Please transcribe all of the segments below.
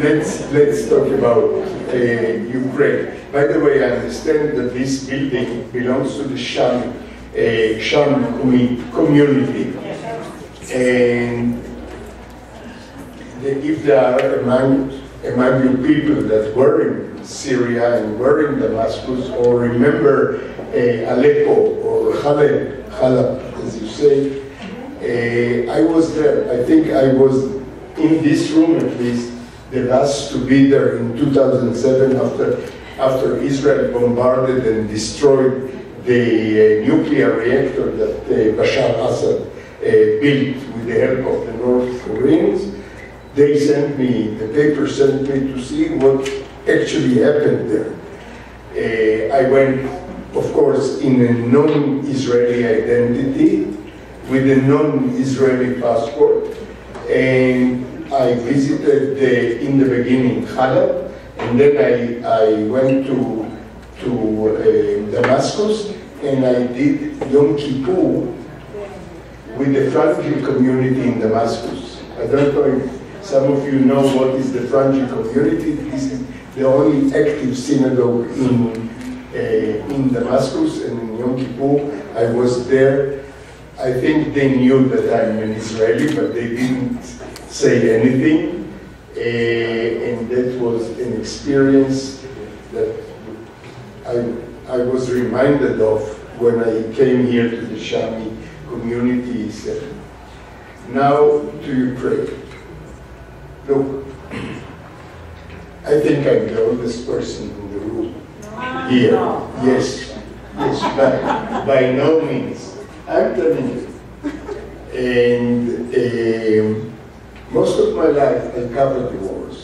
let's talk about Ukraine. By the way, I understand that this building belongs to the Sham community, and if there are among you people that were in Syria and were in Damascus, or remember Aleppo or Halab, as you say, I was there. I think I was in this room at least the last to be there in 2007 after Israel bombarded and destroyed the nuclear reactor that Bashar Assad built with the help of the North Koreans. They sent me, the paper sent me to see what actually happened there. I went, of course, in a non-Israeli identity, with a non-Israeli passport, and I visited in the beginning Halab, and then I went to Damascus, and I did Yom Kippur with the Frangic community in Damascus. I don't know if some of you know what is the Frangic community. This is the only active synagogue in Damascus, and in Yom Kippur I was there. I think they knew that I'm an Israeli, but they didn't say anything, and that was an experience that I was reminded of when I came here to the Shami community. Now to Ukraine. Look, I think I'm the oldest person in the room here. Yes, by no means. I'm telling you. And most of my life I covered the wars.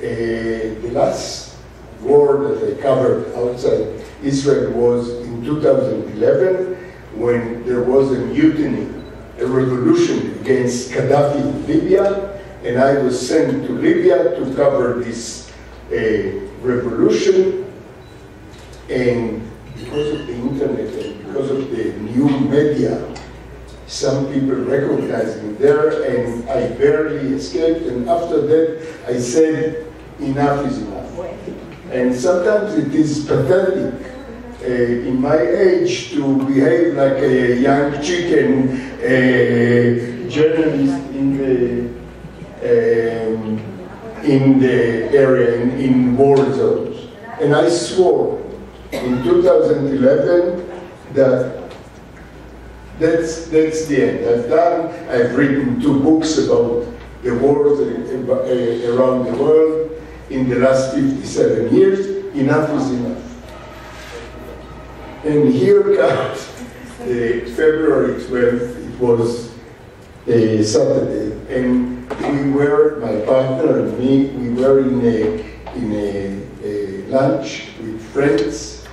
The last war that I covered outside Israel was in 2011, when there was a mutiny, a revolution against Gaddafi in Libya, and I was sent to Libya to cover this revolution. And because of the internet and because of the new media, some people recognized me there, and I barely escaped. And after that, I said, enough is enough. And sometimes it is pathetic in my age to behave like a young chicken journalist in the area, in war zones. And I swore in 2011 that that's the end. I've written 2 books about the wars around the world in the last 57 years. Enough is enough. And here comes February 12th, it was a Saturday, and we were, my partner and me, we were in a lunch with friends,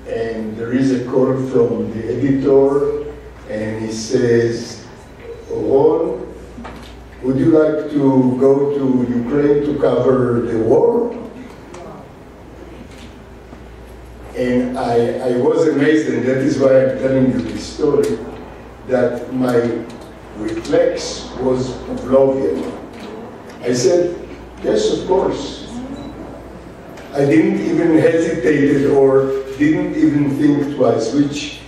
and there is a call from the editor, and he says, Ron, would you like to go to Ukraine to cover the war? And I was amazed, and that is why I'm telling you this story, that my reflex was Pavlovian. I said, yes, of course. I didn't even hesitate or didn't even think twice, which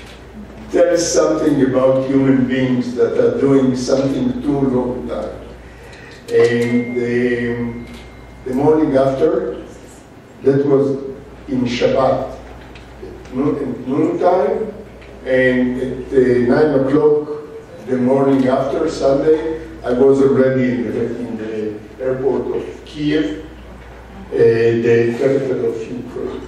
tells something about human beings that are doing something too long time. And the morning after, that was in Shabbat, noontime, and at 9 o'clock the morning after, Sunday, I was already in the airport of Kiev, the capital of Ukraine.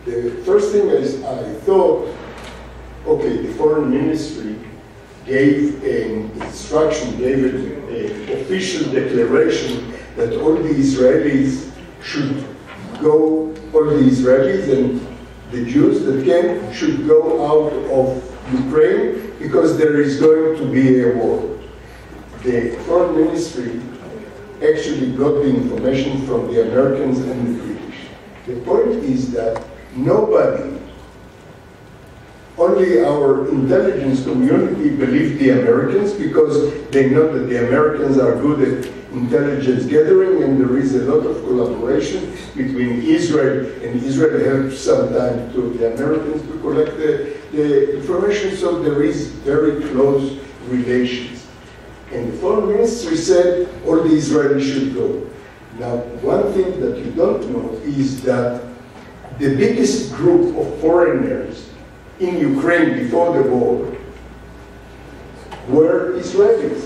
The first thing is, I thought, okay, the foreign ministry gave an instruction, gave an official declaration that all the Israelis should go, all the Israelis and the Jews that came should go out of Ukraine because there is going to be a war. The foreign ministry actually got the information from the Americans and the British. The point is that nobody only our intelligence community believe the Americans because they know that the Americans are good at intelligence gathering, and there is a lot of collaboration between Israel, and Israel helps sometimes to the Americans to collect the information, so there is very close relations. And the foreign ministry said all the Israelis should go. Now, one thing that you don't know is that the biggest group of foreigners in Ukraine before the war were Israelis.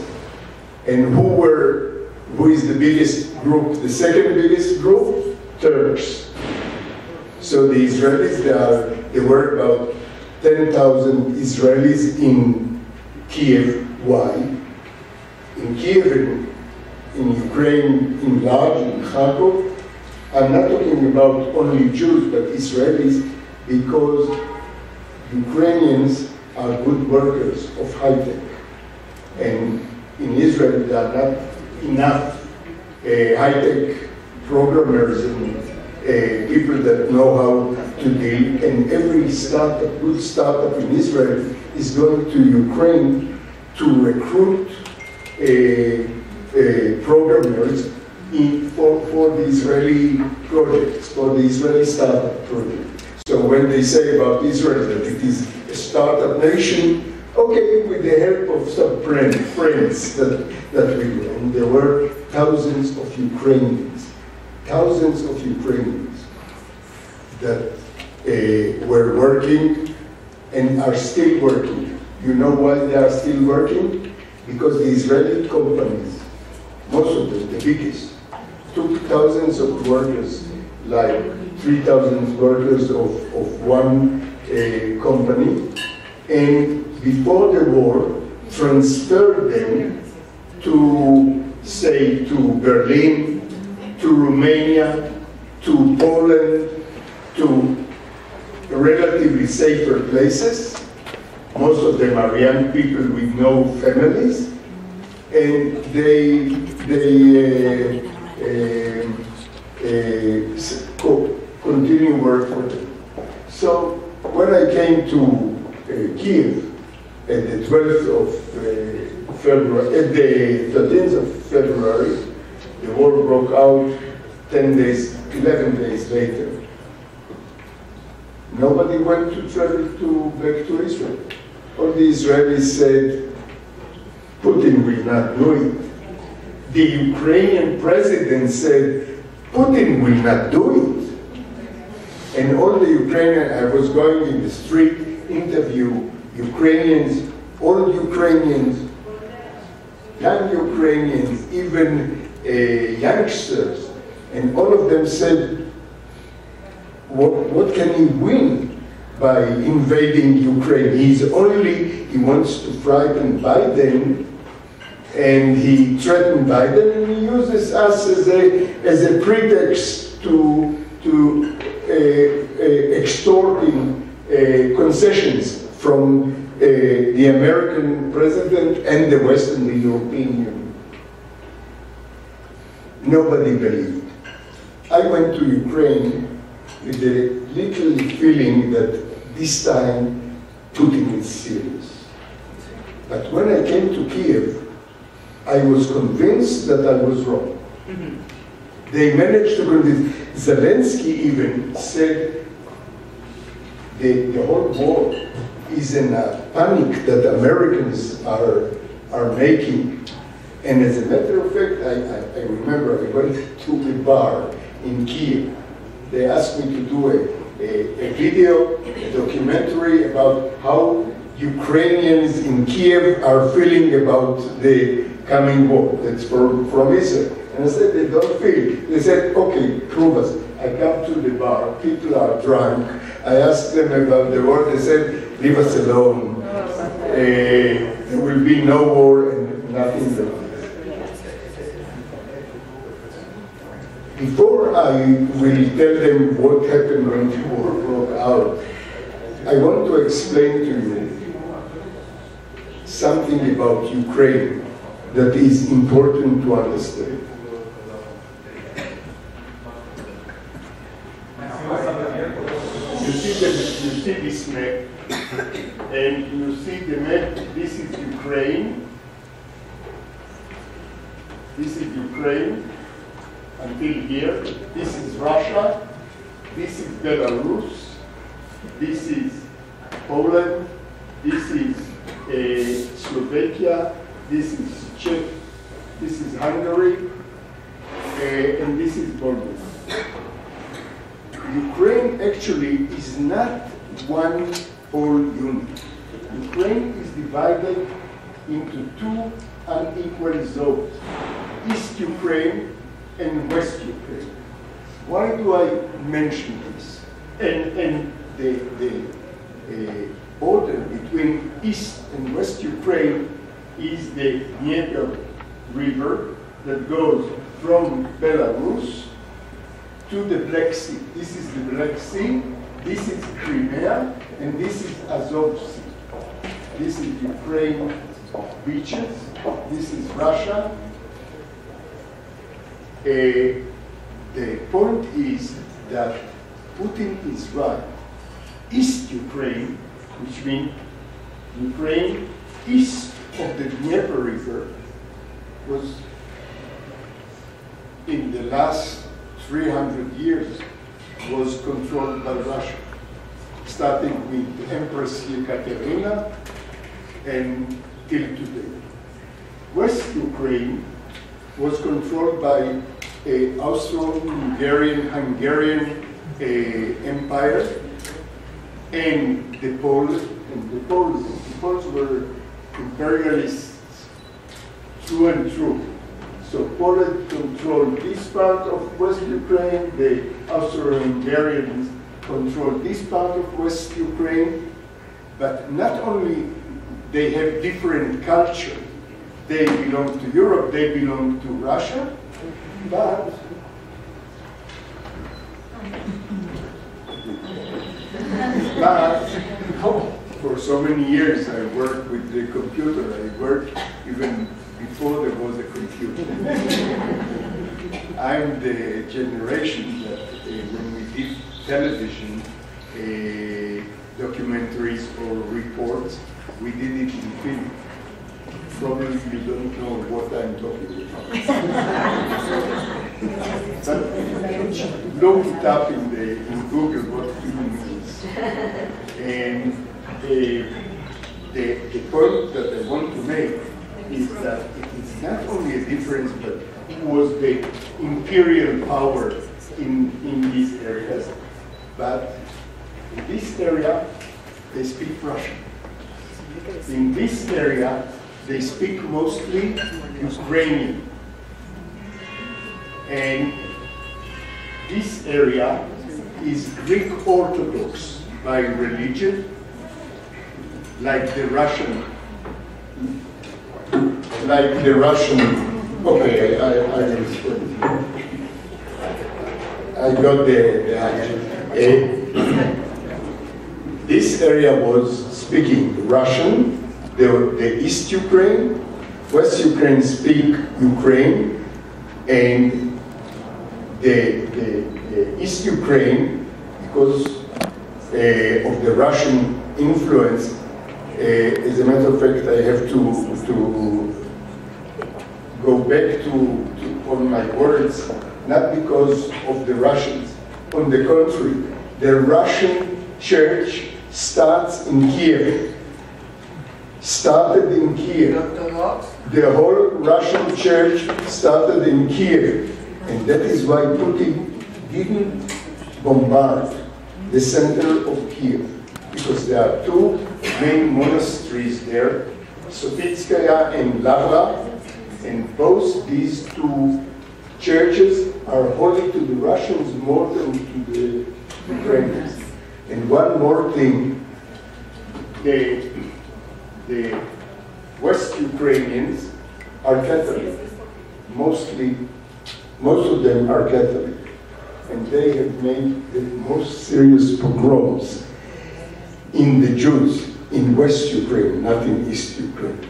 And who is the biggest group? The second biggest group? Turks. So the Israelis, there were about 10,000 Israelis in Kiev. Why? In Kiev, in Ukraine, in large, in Kharkov, I'm not talking about only Jews, but Israelis, because Ukrainians are good workers of high-tech. And in Israel, there are not enough high-tech programmers and people that know how to deal. And every startup, good startup in Israel, is going to Ukraine to recruit programmers for the Israeli projects, for the Israeli startup project. So when they say about Israel that it is a startup nation, okay, with the help of some friends that we do. And there were thousands of Ukrainians that were working and are still working. You know why they are still working? Because the Israeli companies, most of them, the biggest, took thousands of workers, like 3,000 workers of one company, and before the war, transferred them to, say, to Berlin, to Romania, to Poland, to relatively safer places. Most of them are young people with no families, and they continue work for them. So when I came to Kiev at the 12th of February, at the 13th of February, the war broke out 10 days, 11 days later. Nobody went to travel back to Israel. All the Israelis said, Putin will not do it. The Ukrainian president said, Putin will not do it. And all the Ukrainian, I was going in the street, interview Ukrainians, old Ukrainians, young Ukrainians, even youngsters, and all of them said, what can he win by invading Ukraine? He wants to frighten Biden, and he threatened Biden, and he uses us as a pretext to extorting concessions from the American president and the West and the European Union. Nobody believed. I went to Ukraine with a little feeling that this time Putin is serious. But when I came to Kiev, I was convinced that I was wrong. They managed to convince. Zelensky even said the whole war is in a panic that Americans are making. And as a matter of fact, I remember I went to a bar in Kiev. They asked me to do a video, a documentary about how Ukrainians in Kiev are feeling about the coming war. That's from Israel. And I said, they don't feel. They said, okay, prove us. I come to the bar, people are drunk. I asked them about the war. They said, leave us alone. There will be no war and nothing else. Before I will tell them what happened when the war broke out, I want to explain to you something about Ukraine that is important to understand. You see this map, and you see the map, this is Ukraine. This is Ukraine until here. This is Russia. This is Belarus. This is Poland. This is Slovakia. This is Czech. This is Hungary. And this is Moldova. Ukraine actually is not one whole unit. Ukraine is divided into two unequal zones, East Ukraine and West Ukraine. Why do I mention this? And the border between East and West Ukraine is the Dnieper River that goes from Belarus to the Black Sea. This is the Black Sea, this is Crimea, and this is Azov Sea. This is Ukraine beaches, this is Russia. The point is that Putin is right. East Ukraine, which means Ukraine east of the Dnieper River, was in the last 300 years was controlled by Russia, starting with Empress Yekaterina and till today. West Ukraine was controlled by an Austro-Hungarian empire, and the Poles were imperialists through and through. So Poland controlled this part of West Ukraine, the Austro-Hungarians controlled this part of West Ukraine, but not only they have different culture, they belong to Europe, they belong to Russia, but for so many years I worked with the computer, I worked even before there was a computer. I'm the generation that when we did television documentaries or reports, we did it in film. Probably you don't know what I'm talking about. But look it up in Google what film is. And the point that I want to make is that it is not only a difference, but who was the imperial power in these areas, but in this area, they speak Russian. In this area, they speak mostly Ukrainian. And this area is Greek Orthodox by religion, like the Russian. Okay, I got the this area was speaking Russian, the East Ukraine, West Ukraine speak Ukraine, and the East Ukraine, because of the Russian influence, as a matter of fact, I have to go back on my words, not because of the Russians. On the contrary, the Russian church started in Kiev. The whole Russian church started in Kiev. And that is why Putin didn't bombard the center of Kiev. Because there are two main monasteries there, Sopitskaya and Lavra, and both these two churches are holy to the Russians more than to the Ukrainians. And one more thing, the West Ukrainians are Catholic. Most of them are Catholic. And they have made the most serious pogroms in the Jews in West Ukraine, not in East Ukraine.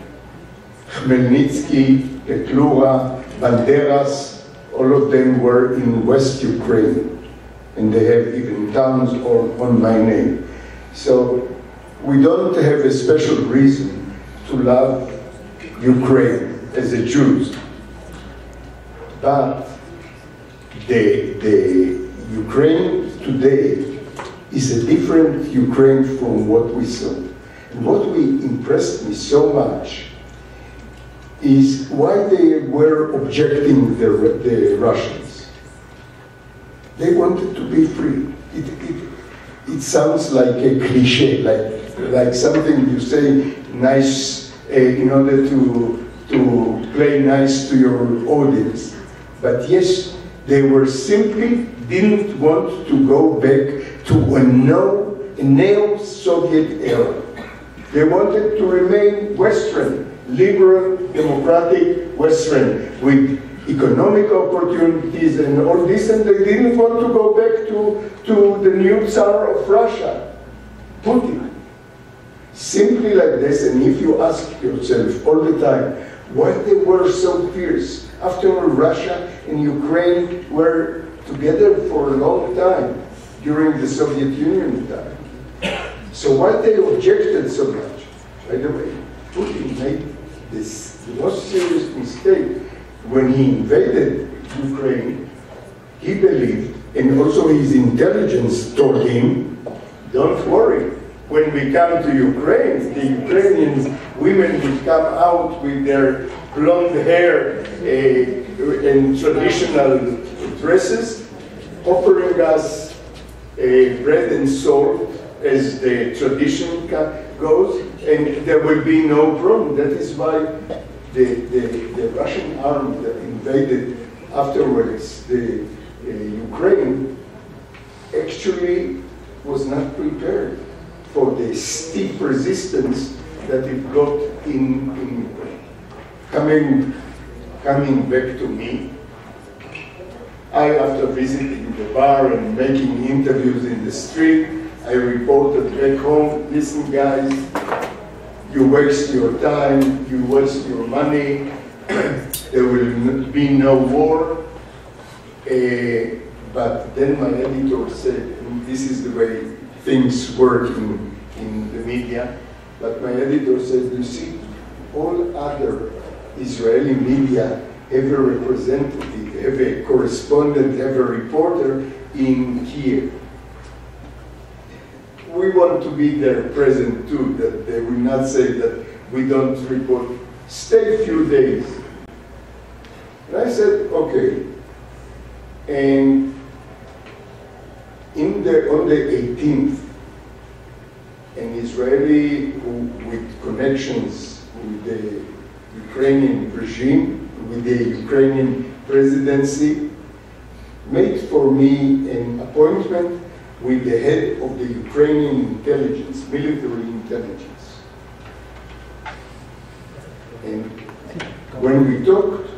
Khmelnytsky, Petlura, Banderas, all of them were in West Ukraine. And they have even towns on my name. So we don't have a special reason to love Ukraine as a Jews. But the Ukraine today is a different Ukraine from what we saw. And what impressed me so much is why they were objecting the Russians. They wanted to be free. It sounds like a cliche, like something you say nice in order to play nice to your audience. But yes, they were simply didn't want to go back to a neo-Soviet era. They wanted to remain Western, liberal, democratic Western, with economic opportunities and all this, and they didn't want to go back to the new Tsar of Russia, Putin. Simply like this, and if you ask yourself all the time, why they were so fierce? After all, Russia and Ukraine were together for a long time during the Soviet Union time. So why they objected so much? By the way, Putin made the most serious mistake when he invaded Ukraine. He believed, and also his intelligence told him, don't worry, when we come to Ukraine, the Ukrainian women would come out with their blonde hair and traditional dresses, offering us bread and salt as the tradition goes, and there will be no problem. That is why the Russian army that invaded afterwards the Ukraine actually was not prepared for the steep resistance that it got in Ukraine. Coming back to me, after visiting the bar and making interviews in the street, I reported back home, listen guys, you waste your time, you waste your money, there will be no war. But then my editor said, and this is the way things work in the media, but my editor said, you see, all other Israeli media have a representative, have a correspondent, have a reporter in Kiev. We want to be there present too, that they will not say that we don't report. Stay a few days. And I said, okay. And on the 18th, an Israeli with connections with the Ukrainian regime, with the Ukrainian presidency, made for me an appointment with the head of the Ukrainian intelligence, military intelligence. And when we talked,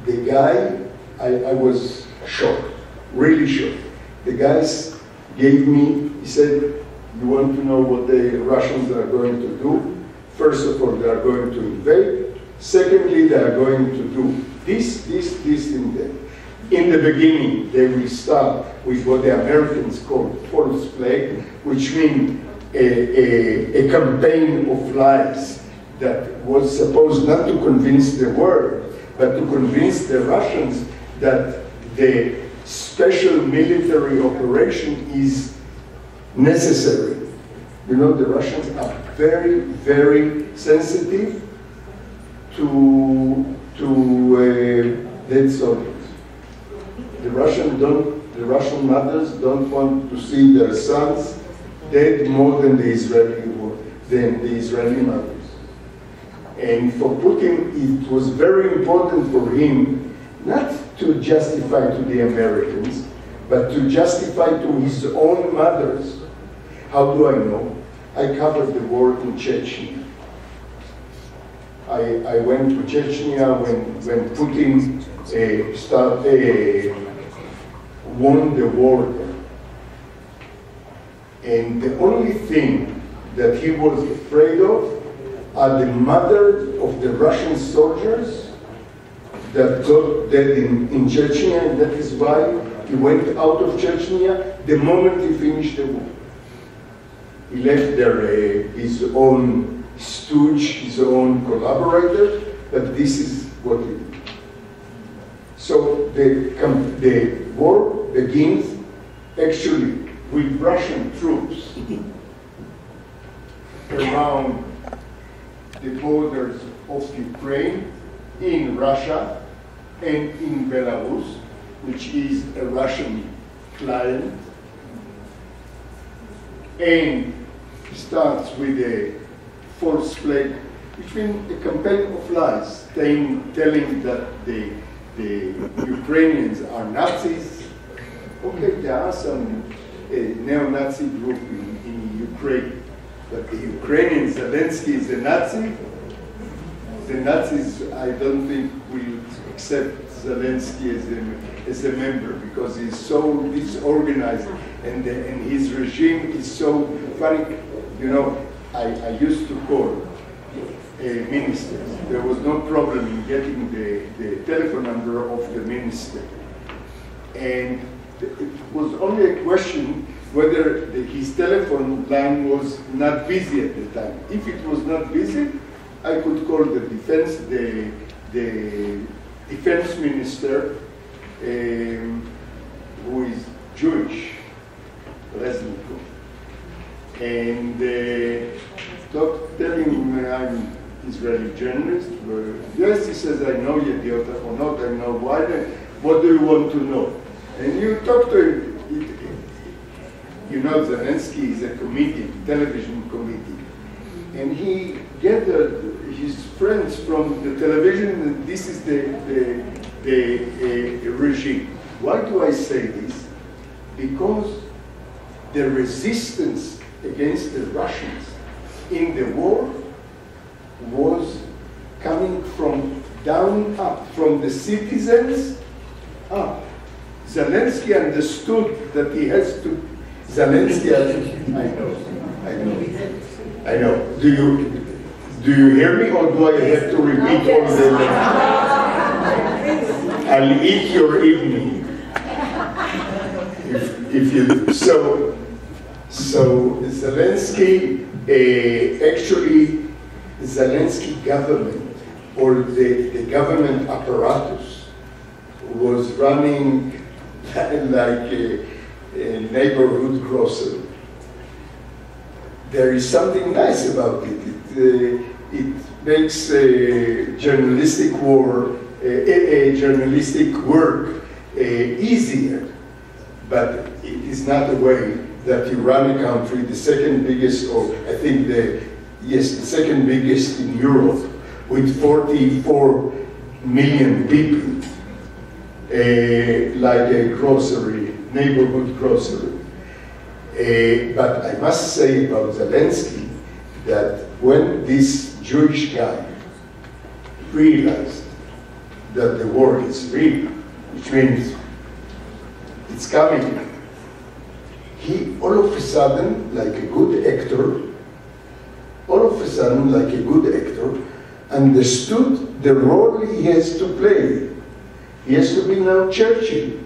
the guy, I was shocked, really shocked. The guys gave me, he said, you want to know what the Russians are going to do? First of all, they are going to invade. Secondly, they are going to do this, and that. In the beginning, they will start with what the Americans call false flag, which means a campaign of lies that was supposed not to convince the world, but to convince the Russians that the special military operation is necessary. You know, the Russians are very, very sensitive to dead soldiers. The Russian mothers don't want to see their sons dead more than the Israeli mothers. And for Putin, it was very important for him not to justify to the Americans, but to justify to his own mothers. How do I know? I covered the war in Chechnya. I went to Chechnya when Putin won the war there. And the only thing that he was afraid of are the mothers of the Russian soldiers that got dead in Chechnya, and that is why he went out of Chechnya the moment he finished the war. He left there his own stooge, his own collaborator, but this is what he did. So the war begins actually with Russian troops around the borders of Ukraine, in Russia, and in Belarus, which is a Russian client, and starts with a false flag, which means a campaign of lies, telling that the Ukrainians are Nazis. Okay, there are some neo-Nazi group in Ukraine, but the Ukrainian Zelensky is a Nazi. The Nazis, I don't think, will accept Zelensky as a member because he's so disorganized and his regime is so funny. You know, I used to call ministers. There was no problem in getting the telephone number of the minister. And it was only a question whether his telephone line was not busy at the time. If it was not busy, I could call the defense minister, who is Jewish, Resnikov, and tell him I'm Israeli journalist. Yes, he says, I know Yediot Achronot, I know why. What do you want to know? And you talk to him. You know, Zelensky is a comedian, television comedian, and he gathered his friends from the television, and this is the regime. Why do I say this? Because the resistance against the Russians in the war was coming from down up, from the citizens up. Zelensky understood that he has to, I know. Do you hear me, or do I have to repeat all the I'll eat your evening. If you so Zelensky actually Zelensky government or the government apparatus was running like a neighborhood grocery. There is something nice about it. It makes journalistic work easier, but it is not a way that you run a country, the second biggest, or I think the second biggest in Europe, with 44 million people, like a grocery, neighborhood grocery. But I must say about Zelensky that when this Jewish guy realized that the war is real, which means it's coming, he all of a sudden, like a good actor, understood the role he has to play. He has to be now Churchill.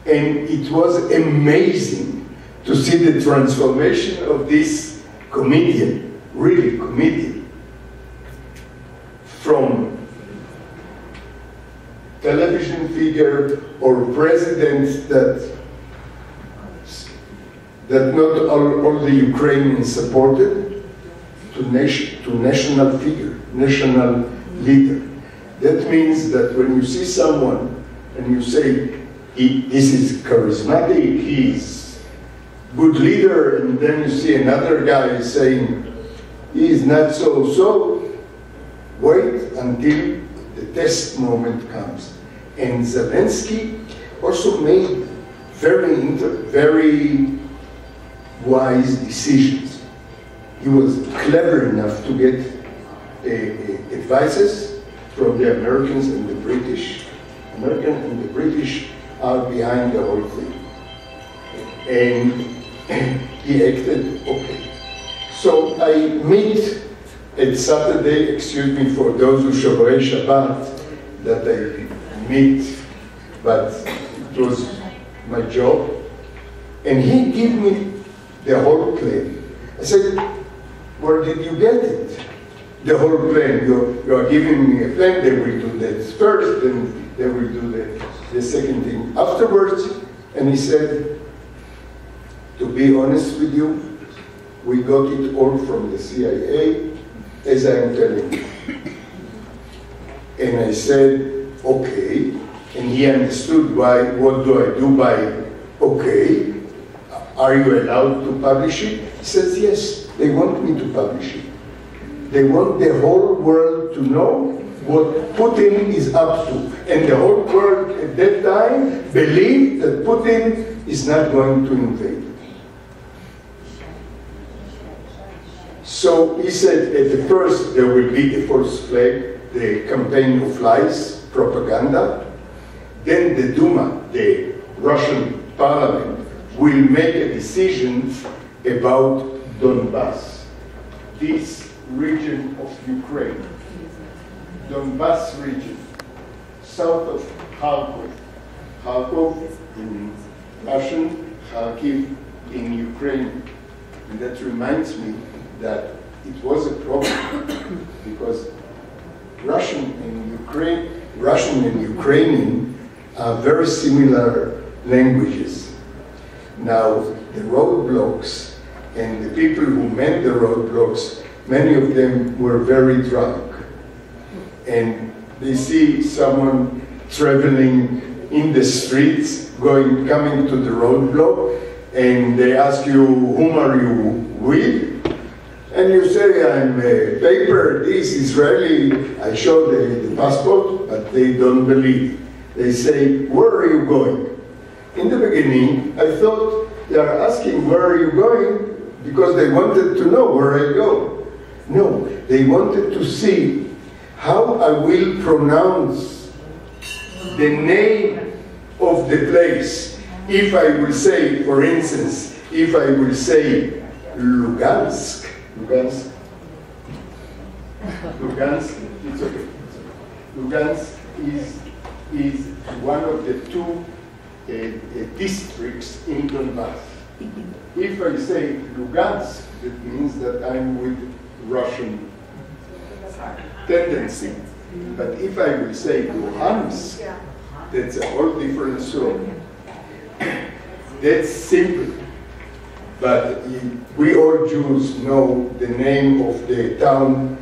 And it was amazing to see the transformation of this comedian, really comedian, from television figure or president that not all the Ukrainians supported, to national figure, national leader. That means that when you see someone and you say, this is charismatic, he's good leader, and then you see another guy saying, he is not so, wait until the test moment comes. And Zelensky also made very wise decisions. He was clever enough to get advices from the Americans and the British. American and the British are behind the whole thing. And he acted okay. So I meet at Saturday, excuse me for those who Shovrei Shabbat, that I meet, but it was my job. And he gave me the whole plane. I said, where did you get it? The whole plane. You are giving me a plane, they will do that first, then they will do the second thing afterwards. And he said, to be honest with you, we got it all from the CIA, as I am telling you. And I said, okay. And he understood why, what do I do by, okay, are you allowed to publish it? He says, yes, they want me to publish it. They want the whole world to know what Putin is up to. And the whole world at that time believed that Putin is not going to invade. So he said at the first there will be the false flag, the campaign of lies, propaganda. Then the Duma, the Russian parliament, will make a decision about Donbass, this region of Ukraine. Donbass region, south of Kharkov. Kharkov in Russian, Kharkiv in Ukraine. And that reminds me that it was a problem because Russian and Ukrainian are very similar languages. Now, the roadblocks and the people who made the roadblocks, many of them were very drunk. And they see someone traveling in the streets, coming to the roadblock, and they ask you, whom are you with? And you say, I'm a paper, this Israeli. I show the passport, but they don't believe. They say, where are you going? In the beginning, I thought they are asking, where are you going? Because they wanted to know where I go. No, they wanted to see how I will pronounce the name of the place. If I will say, for instance, if I will say Lugansk, Lugansk, it's okay. Lugansk is one of the two districts in Donbass. If I say Lugansk, that means that I'm with Russian tendency. But if I will say Luhansk, that's a whole different story. That's simple. But we all Jews know the name of the town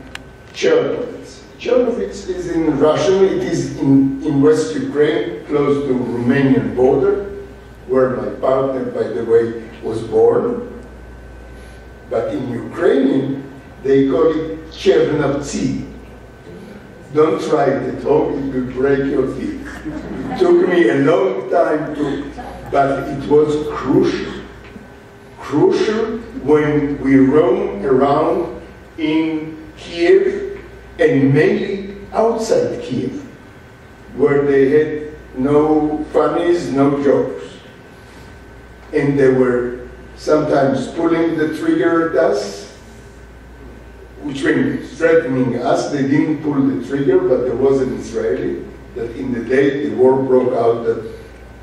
Chernovitz. Chernovitz is in Russian, it is in West Ukraine, close to Romanian border, where my partner, by the way, was born. But in Ukrainian, they call it Chernivtsi. Don't try it at home, it will break your teeth. It took me a long time but it was crucial. Crucial when we roam around in Kiev and mainly outside Kiev, where they had no funnies, no jokes. And they were sometimes pulling the trigger at us, which means threatening us. They didn't pull the trigger, but there was an Israeli that in the day the war broke out that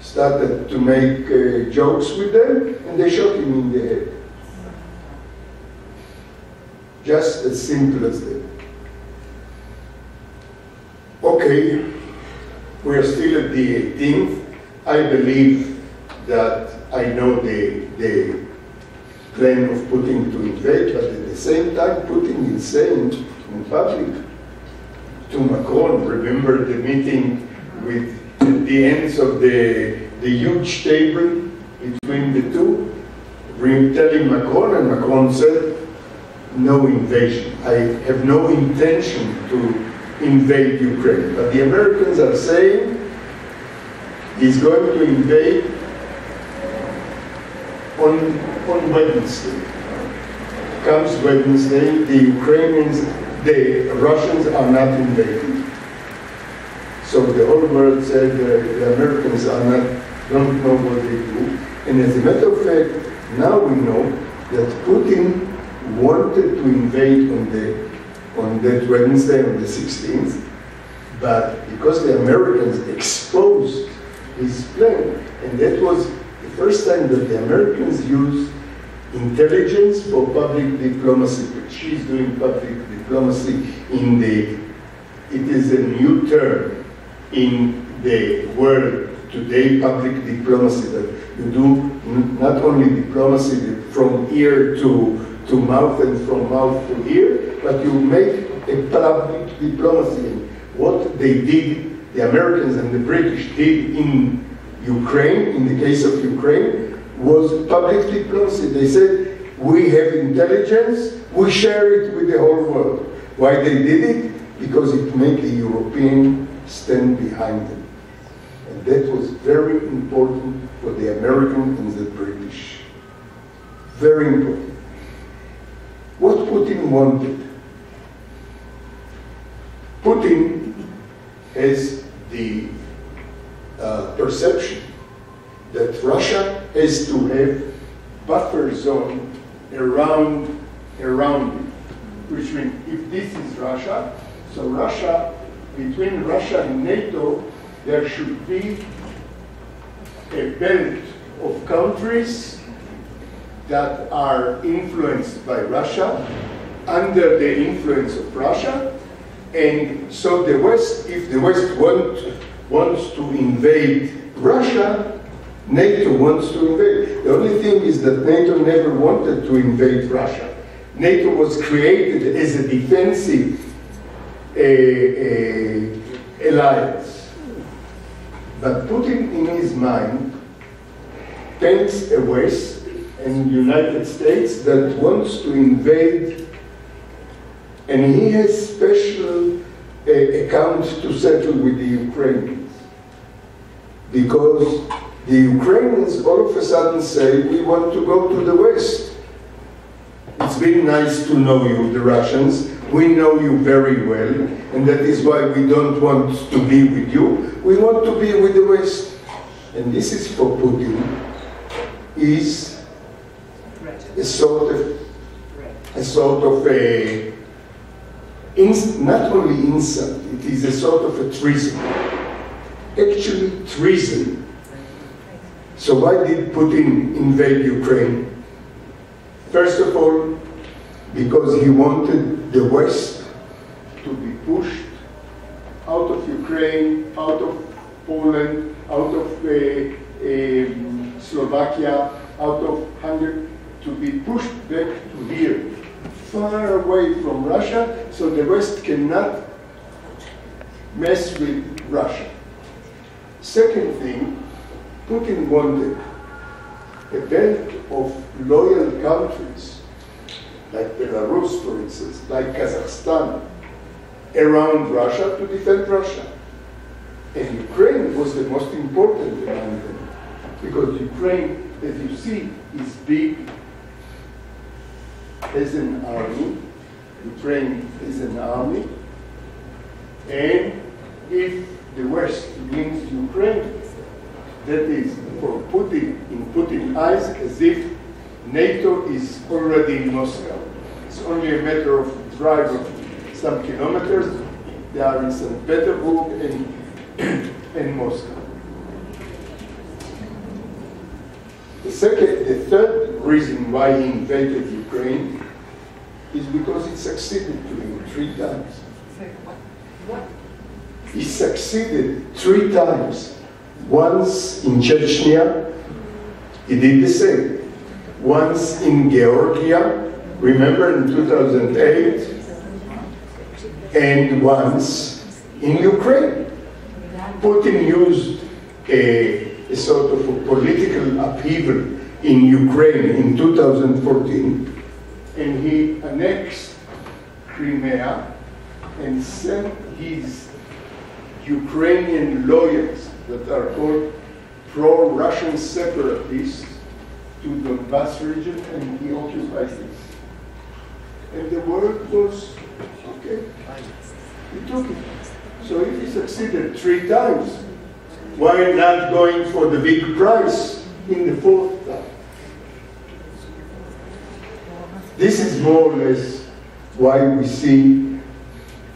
started to make jokes with them, and they shot him in the head. Just as simple as that. Okay, we are still at the 18th. I believe that I know the plan of Putin to invade, but at the same time, Putin is saying in public to Macron, remember the meeting with the ends of the huge table between the two, telling Macron, and Macron said, no invasion. I have no intention to invade Ukraine. But the Americans are saying he's going to invade on Wednesday. Comes Wednesday, the Russians are not invading. So the whole world said the Americans don't know what they do. And as a matter of fact, now we know that Putin wanted to invade on that Wednesday, on the 16th, but because the Americans exposed his plan, and that was the first time that the Americans used intelligence for public diplomacy. She's doing public diplomacy in the, it is a new term in the world today, public diplomacy, that you do not only diplomacy from ear to mouth and from mouth to ear, but you make a public diplomacy. What they did, the Americans and the British did in Ukraine, in the case of Ukraine, was public diplomacy. They said, we have intelligence, we share it with the whole world. Why they did it? Because it made the European stand behind them. And that was very important for the American and the British. Very important. What Putin wanted? Putin has the perception that Russia has to have buffer zone around it, which means if this is Russia, so Russia, between Russia and NATO, there should be a belt of countries that are influenced by Russia, under the influence of Russia, and so the West, if the West wants to invade Russia, NATO wants to invade. The only thing is that NATO never wanted to invade Russia. NATO was created as a defensive alliance. But Putin, in his mind, thinks a West and United States that wants to invade, and he has special accounts to settle with the Ukrainians. Because the Ukrainians all of a sudden say, we want to go to the West. It's been nice to know you, the Russians. We know you very well, and that is why we don't want to be with you. We want to be with the West. And this is for Putin, is a sort of a, not only insult, it is a sort of a treason. Actually treason. So why did Putin invade Ukraine? First of all, because he wanted the West to be pushed out of Ukraine, out of Poland, out of Slovakia, out of Hungary, to be pushed back to here, far away from Russia, so the West cannot mess with Russia. Second thing, Putin wanted a belt of loyal countries, like Belarus, for instance, like Kazakhstan, around Russia to defend Russia. And Ukraine was the most important among them, because Ukraine, as you see, is big, as an army. Ukraine is an army, and if the West wins Ukraine, that is for Putin, in Putin's eyes, as if NATO is already in Moscow. It's only a matter of drive of some kilometers. They are in St. Petersburg and Moscow. The third reason why he invaded Ukraine is because it succeeded to him 3 times. What? He succeeded 3 times. Once in Chechnya, he did the same. Once in Georgia, remember in 2008, and once in Ukraine. Putin used a sort of a political upheaval in Ukraine in 2014, and he annexed Crimea and sent his Ukrainian lawyers that are called pro-Russian separatists to the Donbass region, and he occupied this. And the world was, okay, he took it. So if he succeeded 3 times, why not going for the big prize in the 4th time? This is more or less why we see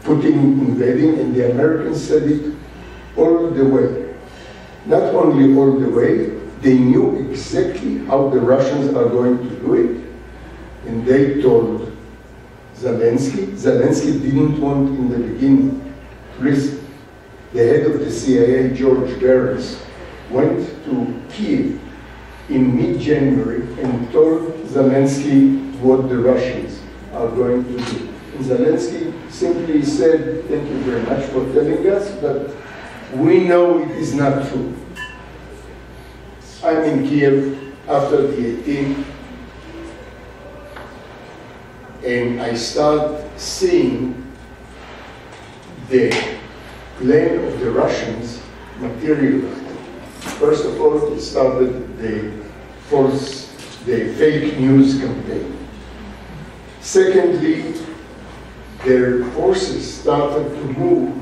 Putin invading, and the Americans said it all the way. Not only all the way, they knew exactly how the Russians are going to do it, and they told Zelensky. Zelensky didn't want in the beginning to listen. The head of the CIA, George Barris, went to Kiev in mid-January and told Zelensky what the Russians are going to do. And Zelensky simply said, thank you very much for telling us, but we know it is not true. I'm in Kiev after the 18th, and I start seeing the plan of the Russians materialize. First of all, they started the fake news campaign. Secondly, their forces started to move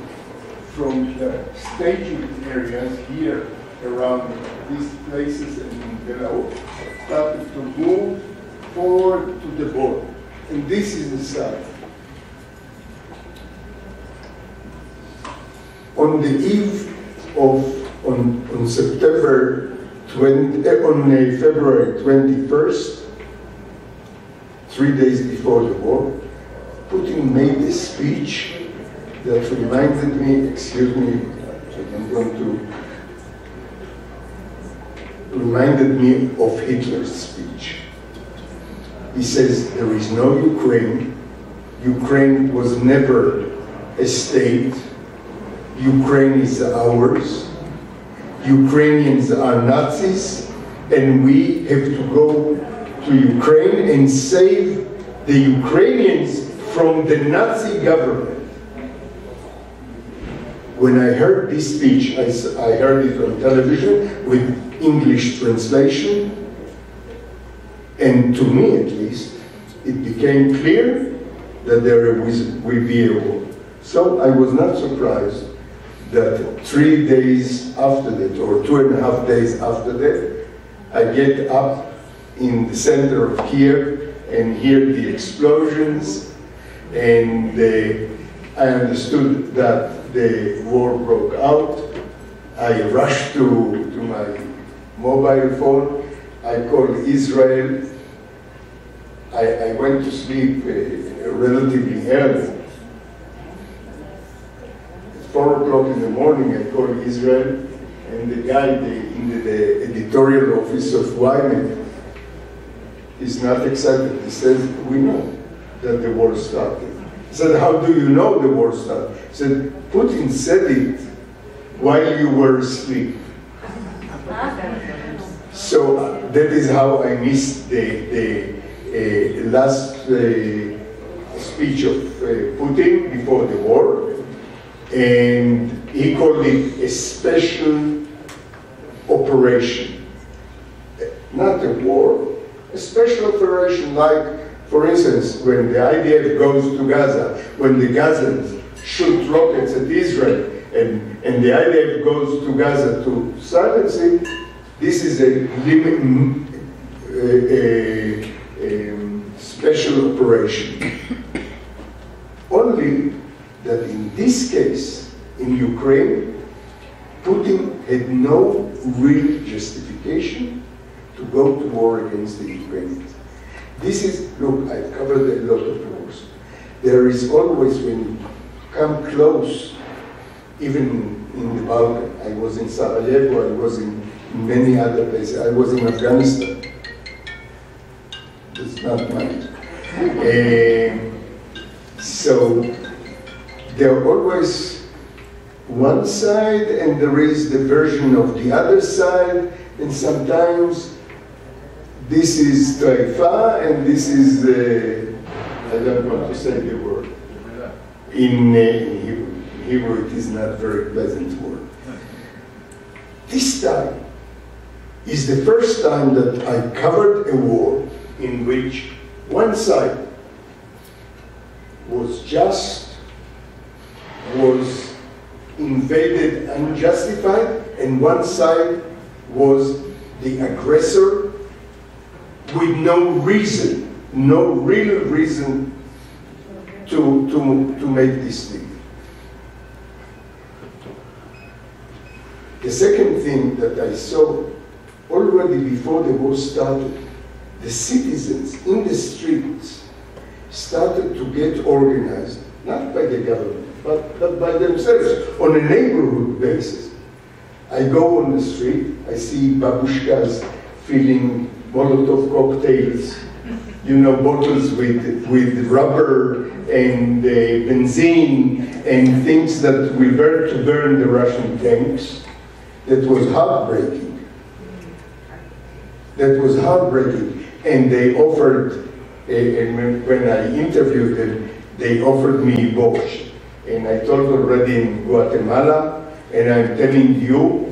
from the staging areas here around these places and in Belarus, started to move forward to the border. And this is the south. On the eve of, on February 21st, 3 days before the war, Putin made a speech that reminded me, excuse me, reminded me of Hitler's speech. He says, there is no Ukraine. Ukraine was never a state. Ukraine is ours. Ukrainians are Nazis, and we have to go to Ukraine and save the Ukrainians from the Nazi government. When I heard this speech, I heard it on television with English translation, and to me at least, it became clear that there will be a war. So I was not surprised that 3 days after that, or 2.5 days after that, I get up in the center of Kiev and hear the explosions, and I understood that the war broke out. I rushed to my mobile phone. I called Israel. I went to sleep relatively early. At 4 o'clock in the morning, I called Israel, and the guy in the editorial office of Ynet is not excited. He says, we know that the war started. I said, how do you know the war started? He said, Putin said it while you were asleep. So that is how I missed the last speech of Putin before the war. And he called it a special operation. Not a war, a special operation, like, for instance, when the IDF goes to Gaza, when the Gazans shoot rockets at Israel, and the IDF goes to Gaza to silence it, this is a special operation. Only that in this case, in Ukraine, Putin had no real justification to go to war against the Ukrainians. This is, look, I've covered a lot of wars. There is always, when you come close, even in the Balkan, I was in Sarajevo, I was in many other places, I was in Afghanistan. That's not mine. So there are always one side, and there is the version of the other side, and sometimes this is Taifa, and this is, I don't want to say the word. In Hebrew, it is not a very pleasant word. This time is the first time that I covered a war in which one side was just, was invaded unjustified, and one side was the aggressor with no reason, no real reason to make this thing. The second thing that I saw already before the war started, the citizens in the streets started to get organized, not by the government, but by themselves, on a neighborhood basis. I go on the street, I see babushkas filling Molotov cocktails, you know, bottles with rubber and benzene and things that will burn the Russian tanks. That was heartbreaking. That was heartbreaking. And they offered, and when I interviewed them, they offered me borscht. And I told already in Guatemala, and I'm telling you,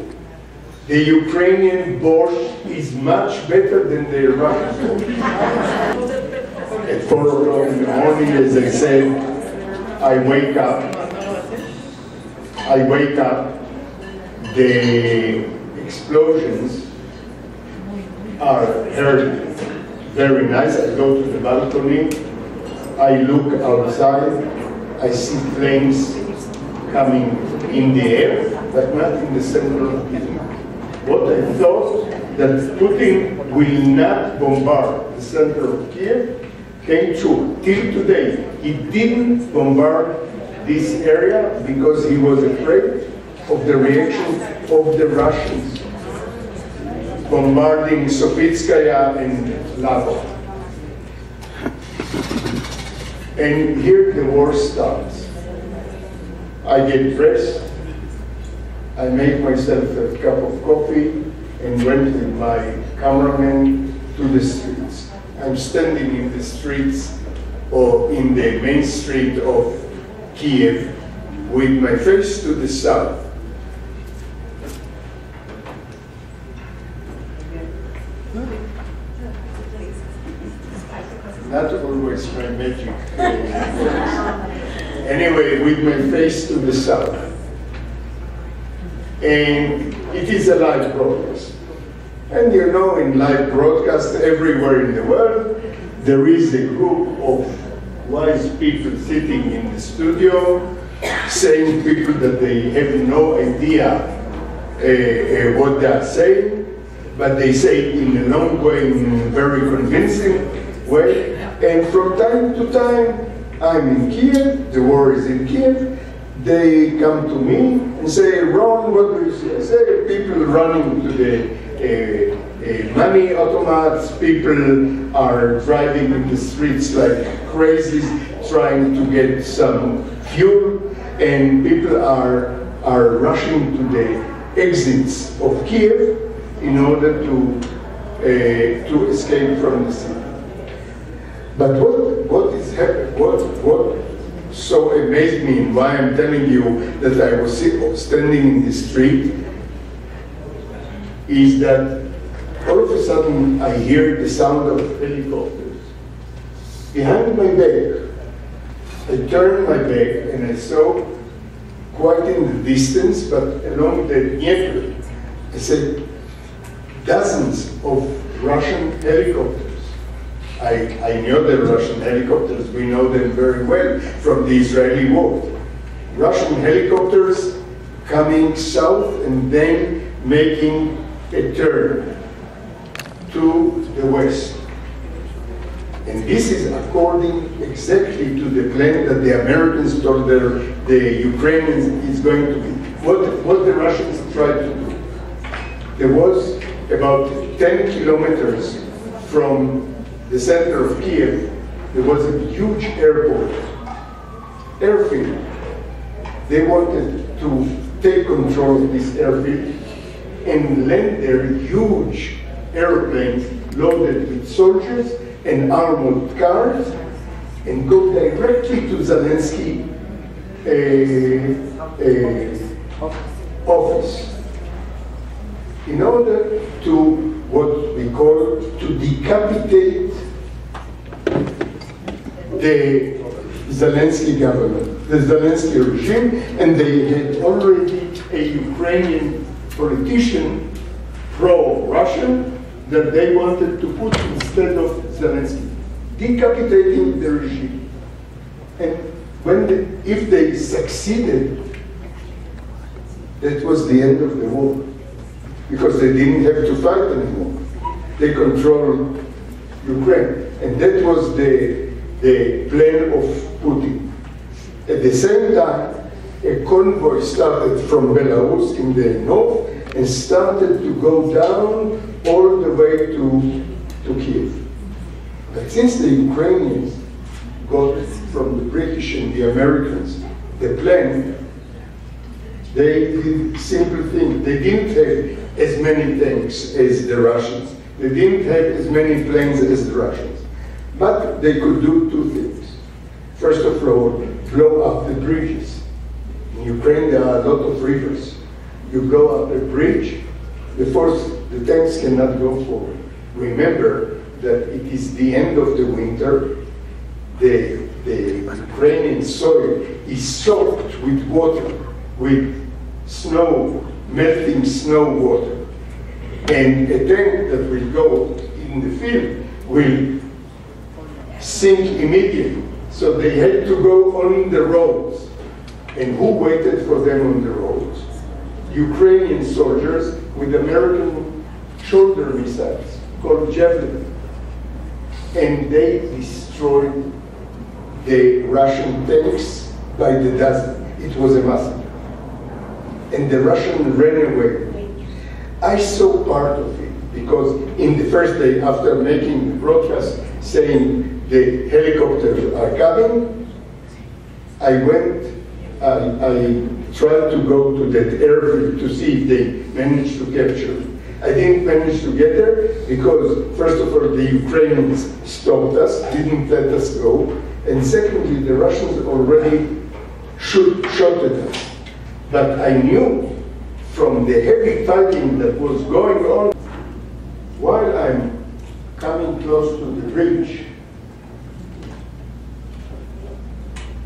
the Ukrainian borscht is much better than the Russian borscht. At 4 o'clock in the morning, as I said, I wake up, the explosions are heard very nice. I go to the balcony, I look outside, I see flames coming in the air, but not in the center of Kiev. What I thought that Putin will not bombard the center of Kiev came true. Till today, he didn't bombard this area because he was afraid of the reaction of the Russians bombarding Sofitskaya and Lavo. And here the war starts. I get dressed, I make myself a cup of coffee and went with my cameraman to the streets. I'm standing in the streets or in the main street of Kiev with my face to the south. Not always my magic. Anyway, with my face to the south. And it is a live broadcast. And you know, in live broadcast everywhere in the world, there is a group of wise people sitting in the studio, saying people that they have no idea what they are saying, but they say it in a long way, in a very convincing way. And from time to time, I'm in Kiev, the war is in Kiev, they come to me and say, Ron, what do you see? I say, people running to the money automats, people are driving in the streets like crazies, trying to get some fuel, and people are rushing to the exits of Kiev in order to escape from the city. But what is happening? What so amazed me, and why I'm telling you that I was standing in the street, is that all of a sudden I hear the sound of helicopters behind my back. I turned my back and I saw, quite in the distance, but along the Dnieper, I said, dozens of Russian helicopters. I know the Russian helicopters, we know them very well from the Israeli war. Russian helicopters coming south and then making a turn to the west. And this is according exactly to the plan that the Americans told the Ukrainians is going to be. What the Russians tried to do. There was about 10 kilometers from the center of Kiev, there was a huge airfield. They wanted to take control of this airfield and land their huge airplanes loaded with soldiers and armored cars and go directly to Zelensky office in order to, what we call, to decapitate the Zelensky government, the Zelensky regime, and they had already a Ukrainian politician, pro-Russian, that they wanted to put instead of Zelensky, decapitating the regime. And if they succeeded, that was the end of the war, because they didn't have to fight anymore. They controlled Ukraine. And that was the plan of Putin. At the same time, a convoy started from Belarus in the north and started to go down all the way to Kiev. But since the Ukrainians got from the British and the Americans the plan, they did simple thing. They didn't have as many tanks as the Russians. They didn't have as many planes as the Russians. But they could do two things. First of all, blow up the bridges. In Ukraine, there are a lot of rivers. You blow up a bridge, the tanks cannot go forward. Remember that it is the end of the winter. The Ukrainian soil is soaked with water, with snow, melting snow water. And a tank that will go in the field will sink immediately. So they had to go on the roads. And who waited for them on the roads? Ukrainian soldiers with American shoulder missiles called Javelin. And they destroyed the Russian tanks by the dozen. It was a massacre. And the Russians ran away. I saw part of it because in the first day after making the broadcast saying the helicopters are coming, I tried to go to that airfield to see if they managed to capture it. I didn't manage to get there because, first of all, the Ukrainians stopped us, didn't let us go, and secondly, the Russians already shot at us. But I knew from the heavy fighting that was going on, while I'm coming close to the bridge,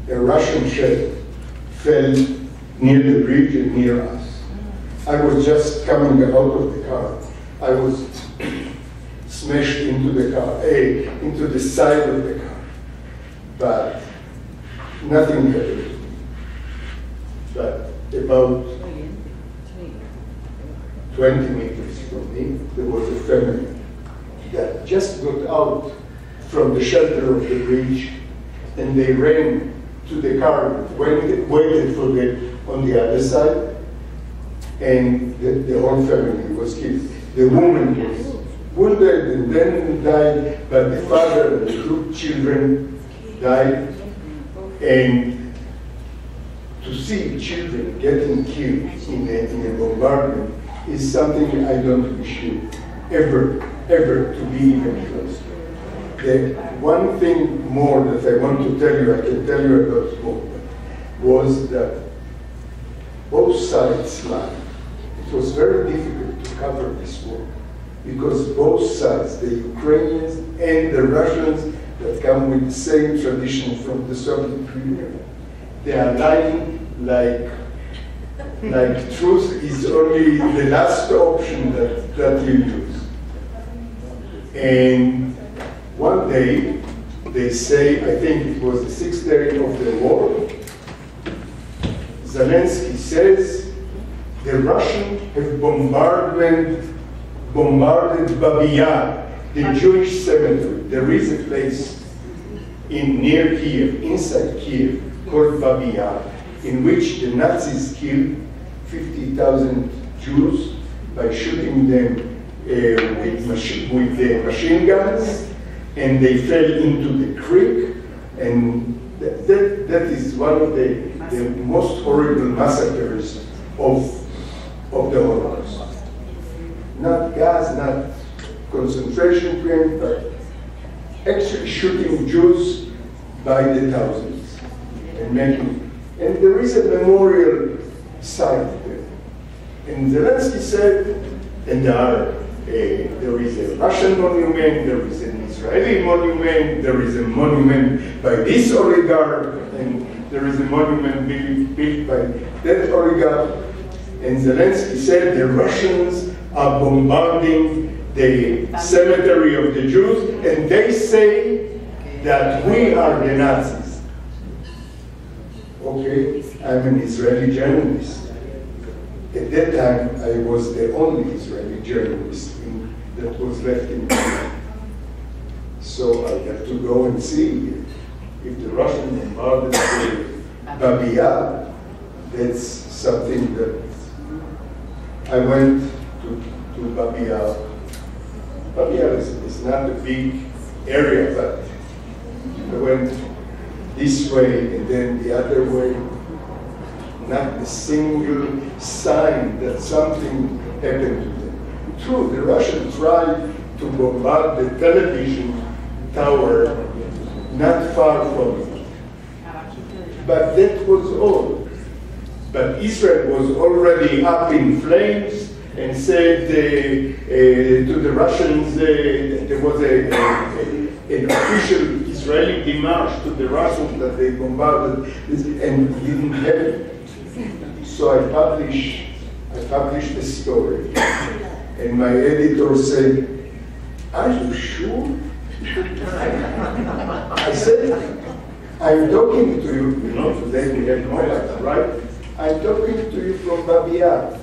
a Russian shell fell near the bridge and near us. I was just coming out of the car. I was smashed into the car, into the side of the car. But nothing happened. But about 20 meters from me, there was a family that just got out from the shelter of the bridge, and they ran to the car, waited for them on the other side, and the whole family was killed. The woman was wounded and then died, but the father and the two children died. And to see children getting killed in a bombardment is something I don't wish you ever to be even close to. The one thing more that I want to tell you, I can tell you about this movement, was that both sides lied. It was very difficult to cover this war because both sides, the Ukrainians and the Russians that come with the same tradition from the Soviet Union, they are lying like truth is only the last option that you use. And one day, they say, I think it was the 6th day of the war, Zelensky says, the Russians have bombarded Babi Yar, the Jewish cemetery. There is a place near Kiev, inside Kiev, called Babi Yar, in which the Nazis killed 50,000 Jews by shooting them with machine guns, and they fell into the creek, and that is one of the most horrible massacres of the Holocaust. Not gas, not concentration camp, but actually shooting Jews by the thousands and making. And there is a memorial site there. And Zelensky said, and there is a Russian monument, there is an Israeli monument, there is a monument by this oligarch, and there is a monument built by that oligarch. And Zelensky said the Russians are bombarding the cemetery of the Jews, and they say that we are the Nazis. Okay, I'm an Israeli journalist. At that time, I was the only Israeli journalist that was left in Israel. So I had to go and see if the Russians bombarded Babia. That's something that I went to Babia. Babia is not a big area, but I went this way and then the other way. Not a single sign that something happened to them. True, the Russians tried to bombard the television tower not far from it. But that was all. But Israel was already up in flames and said to the Russians, there was an official Israeli demarche to the Russians that they bombarded this and didn't happen. So I published the story, and my editor said, "Are you sure?" I said, "I'm talking to you, today we have mobiles, right? I'm talking to you from Babia.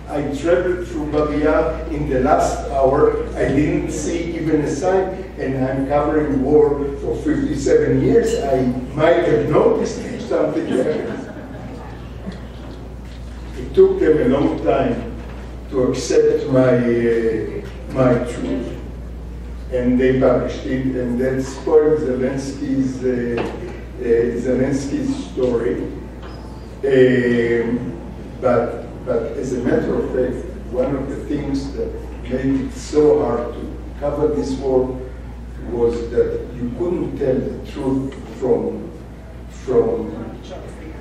I traveled through Babia in the last hour. I didn't see even a sign, and I'm covering war for 57 years. I might have noticed if something happened." It took them a long time to accept my truth, and they published it, and that spoiled Zelensky's story. But as a matter of fact, one of the things that made it so hard to cover this war was that you couldn't tell the truth from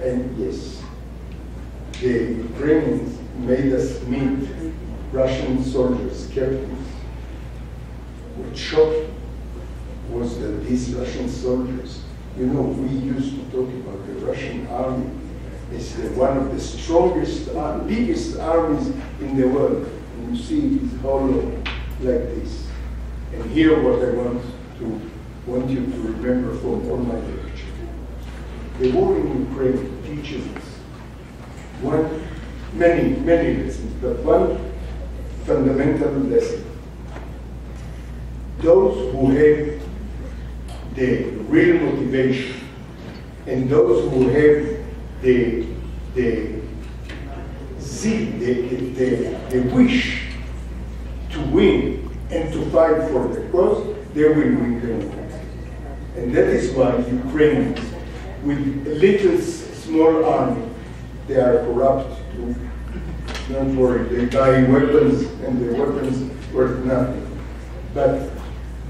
and yes, the Ukrainians made us meet Russian soldiers, captives. What shocked was that these Russian soldiers, we used to talk about the Russian army as one of the strongest, biggest armies in the world. And you see it is hollow like this. And here what I want you to remember from all my lecture. The war in Ukraine teaches us many lessons, but one fundamental lesson. Those who have the real motivation and those who have the zeal, the wish to win and to fight for the cause, they will win the war. And that is why Ukrainians, with a little small army, they are corrupt too. Don't worry, they buy weapons and the weapons worth nothing. But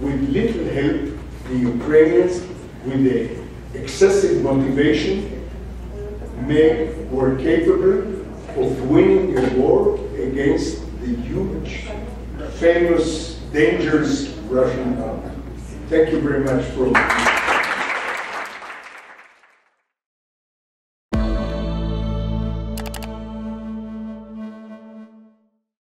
with little help, the Ukrainians, with the excessive motivation, were capable of winning a war against the huge, famous, dangerous Russian army. Thank you very much for